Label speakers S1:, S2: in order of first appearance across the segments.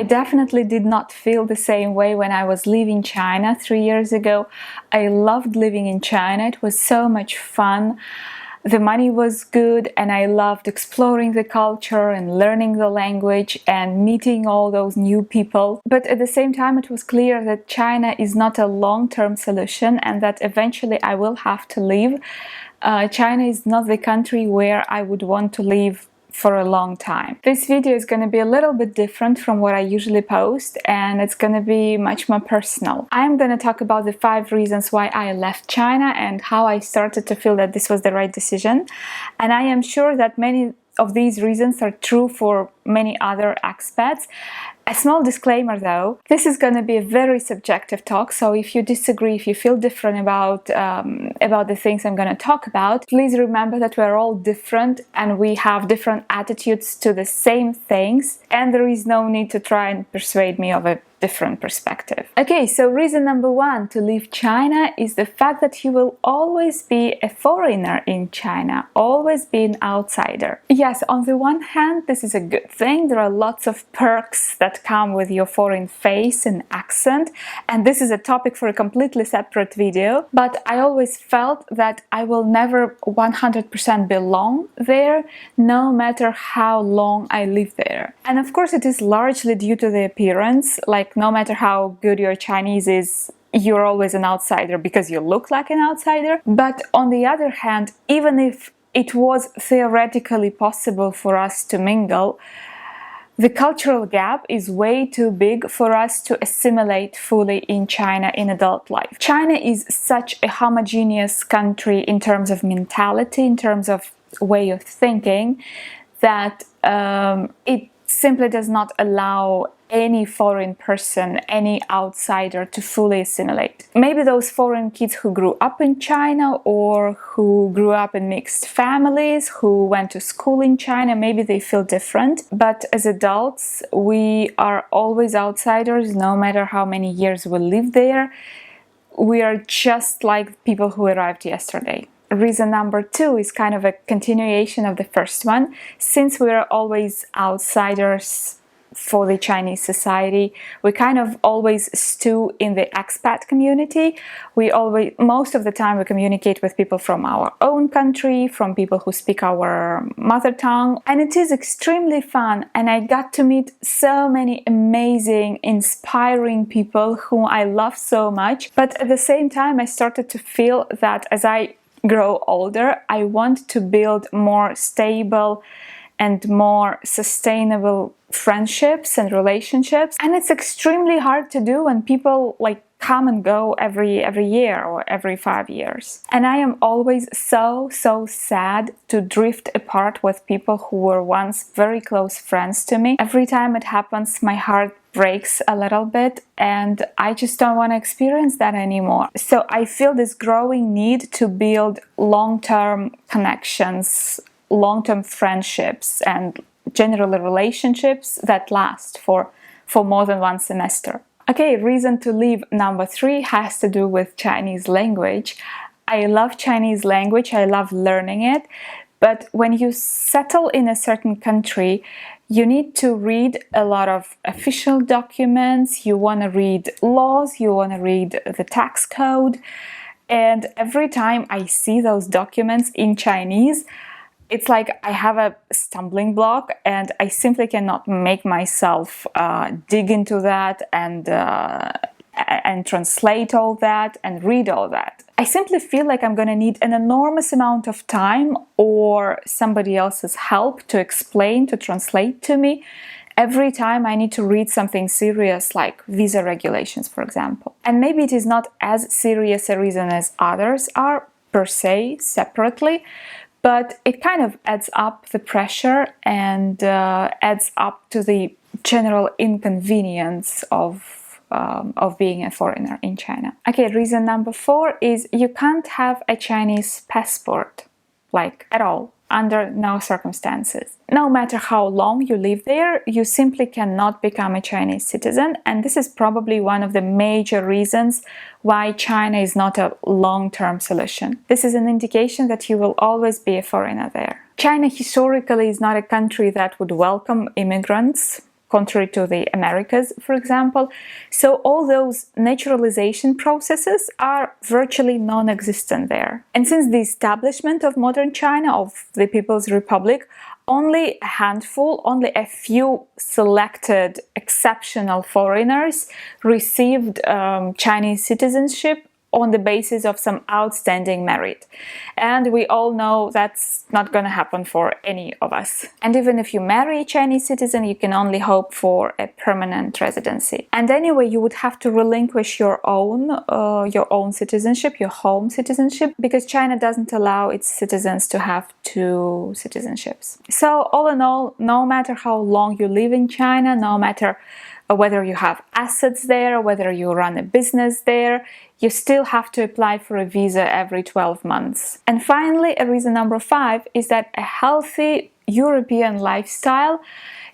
S1: I definitely did not feel the same way when I was leaving China 3 years ago. I loved living in China. It was so much fun. The money was good and I loved exploring the culture and learning the language and meeting all those new people. But at the same time, it was clear that China is not a long-term solution and that eventually I will have to leave. China is not the country where I would want to live for a long time. This video is going to be a little bit different from what I usually post, and it's going to be much more personal. I'm going to talk about the 5 reasons why I left China and how I started to feel that this was the right decision. And I am sure that many of these reasons are true for many other expats. A small disclaimer though, this is going to be a very subjective talk, so if you disagree, if you feel different about the things I'm going to talk about, please remember that we're all different and we have different attitudes to the same things, and there is no need to try and persuade me of a different perspective. Okay, so reason number 1 to leave China is the fact that you will always be a foreigner in China, always be an outsider. Yes, on the one hand, this is a good thing. There are lots of perks that come with your foreign face and accent, and this is a topic for a completely separate video, but I always felt that I will never 100% belong there, no matter how long I live there. And of course it is largely due to the appearance, like no matter how good your Chinese is, you're always an outsider because you look like an outsider. But on the other hand, even if it was theoretically possible for us to mingle, the cultural gap is way too big for us to assimilate fully in China in adult life. China is such a homogeneous country in terms of mentality, in terms of way of thinking, that it simply does not allow any foreign person, any outsider to fully assimilate. Maybe those foreign kids who grew up in China or who grew up in mixed families, who went to school in China, maybe they feel different. But as adults, we are always outsiders, no matter how many years we live there. We are just like people who arrived yesterday. Reason number 2 is kind of a continuation of the first one. Since we are always outsiders for the Chinese society, we kind of always stew in the expat community. Most of the time we communicate with people from our own country, from people who speak our mother tongue, and it is extremely fun, and I got to meet so many amazing, inspiring people whom I love so much. But at the same time, I started to feel that as I grow older, I want to build more stable and more sustainable friendships and relationships, and it's extremely hard to do when people like come and go every year or every 5 years. And I am always so sad to drift apart with people who were once very close friends to me. Every time it happens, my heart breaks a little bit, and I just don't want to experience that anymore. So I feel this growing need to build long-term connections, long-term friendships, and generally relationships that last for more than 1 semester. Okay, reason to leave number 3 has to do with Chinese language. I love Chinese language, I love learning it, but when you settle in a certain country, you need to read a lot of official documents, you want to read laws, you want to read the tax code, and every time I see those documents in Chinese, it's like I have a stumbling block and I simply cannot make myself dig into that and translate all that and read all that. I simply feel like I'm going to need an enormous amount of time or somebody else's help to explain, to translate to me every time I need to read something serious like visa regulations, for example. And maybe it is not as serious a reason as others are per se, separately, but it kind of adds up the pressure and adds up to the general inconvenience of being a foreigner in China. Okay, reason number 4 is you can't have a Chinese passport, like at all, under no circumstances. No matter how long you live there, you simply cannot become a Chinese citizen, and this is probably one of the major reasons why China is not a long-term solution. This is an indication that you will always be a foreigner there. China historically is not a country that would welcome immigrants contrary to the Americas, for example. So all those naturalization processes are virtually non-existent there. And since the establishment of modern China, of the People's Republic, only a handful, only a few selected exceptional foreigners received Chinese citizenship on the basis of some outstanding merit. And we all know that's not going to happen for any of us. And even if you marry a Chinese citizen, you can only hope for a permanent residency. And anyway, you would have to relinquish your own citizenship, your home citizenship, because China doesn't allow its citizens to have two citizenships. So all in all, no matter how long you live in China, no matter whether you have assets there, whether you run a business there, you still have to apply for a visa every 12 months. And finally, reason number 5 is that a healthy European lifestyle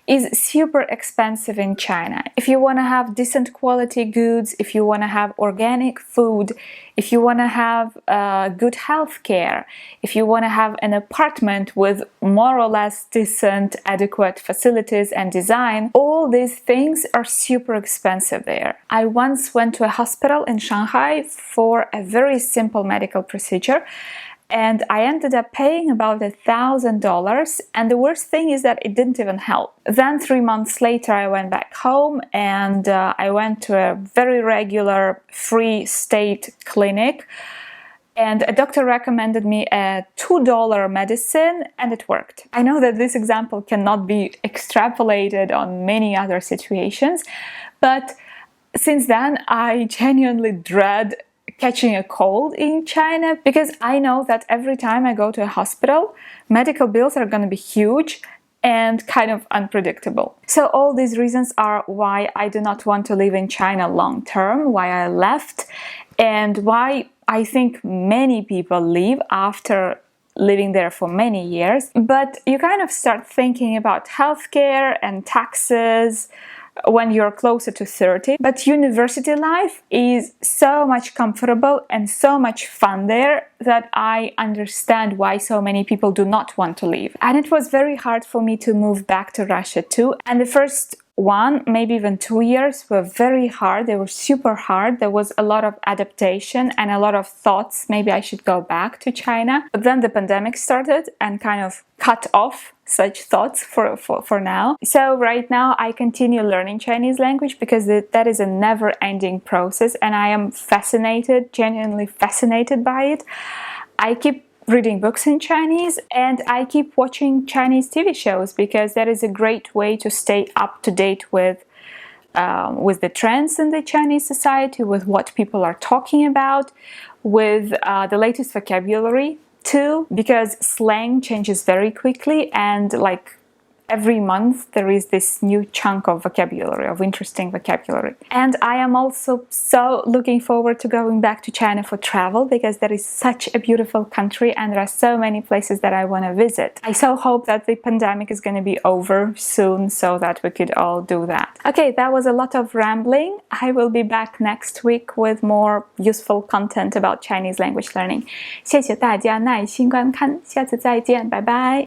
S1: is super expensive in China. If you want to have decent quality goods, if you want to have organic food, if you want to have good health care, if you want to have an apartment with more or less decent, adequate facilities and design, all these things are super expensive there. I once went to a hospital in Shanghai for a very simple medical procedure, and I ended up paying about $1,000, and the worst thing is that it didn't even help. Then 3 months later I went back home, and I went to a very regular free state clinic, and a doctor recommended me a $2 medicine, and it worked. I know that this example cannot be extrapolated on many other situations, but since then I genuinely dread catching a cold in China, because I know that every time I go to a hospital, medical bills are going to be huge and kind of unpredictable. So all these reasons are why I do not want to live in China long term, why I left, and why I think many people leave after living there for many years. But you kind of start thinking about healthcare and taxes when you're closer to 30. But university life is so much comfortable and so much fun there that I understand why so many people do not want to leave. And it was very hard for me to move back to Russia too. And the first 1, maybe even 2 years were very hard. They were super hard. There was a lot of adaptation and a lot of thoughts. Maybe I should go back to China. But then the pandemic started and kind of cut off such thoughts for now. So right now I continue learning Chinese language because that is a never-ending process, and I am fascinated, genuinely fascinated by it. I keep reading books in Chinese, and I keep watching Chinese TV shows because that is a great way to stay up to date with the trends in the Chinese society, with what people are talking about, with the latest vocabulary too, because slang changes very quickly, and like every month there is this new chunk of vocabulary, of interesting vocabulary. And I am also so looking forward to going back to China for travel, because that is such a beautiful country and there are so many places that I want to visit. I so hope that the pandemic is going to be over soon so that we could all do that. Okay, that was a lot of rambling. I will be back next week with more useful content about Chinese language learning. 谢谢大家耐心观看，下次再见，拜拜。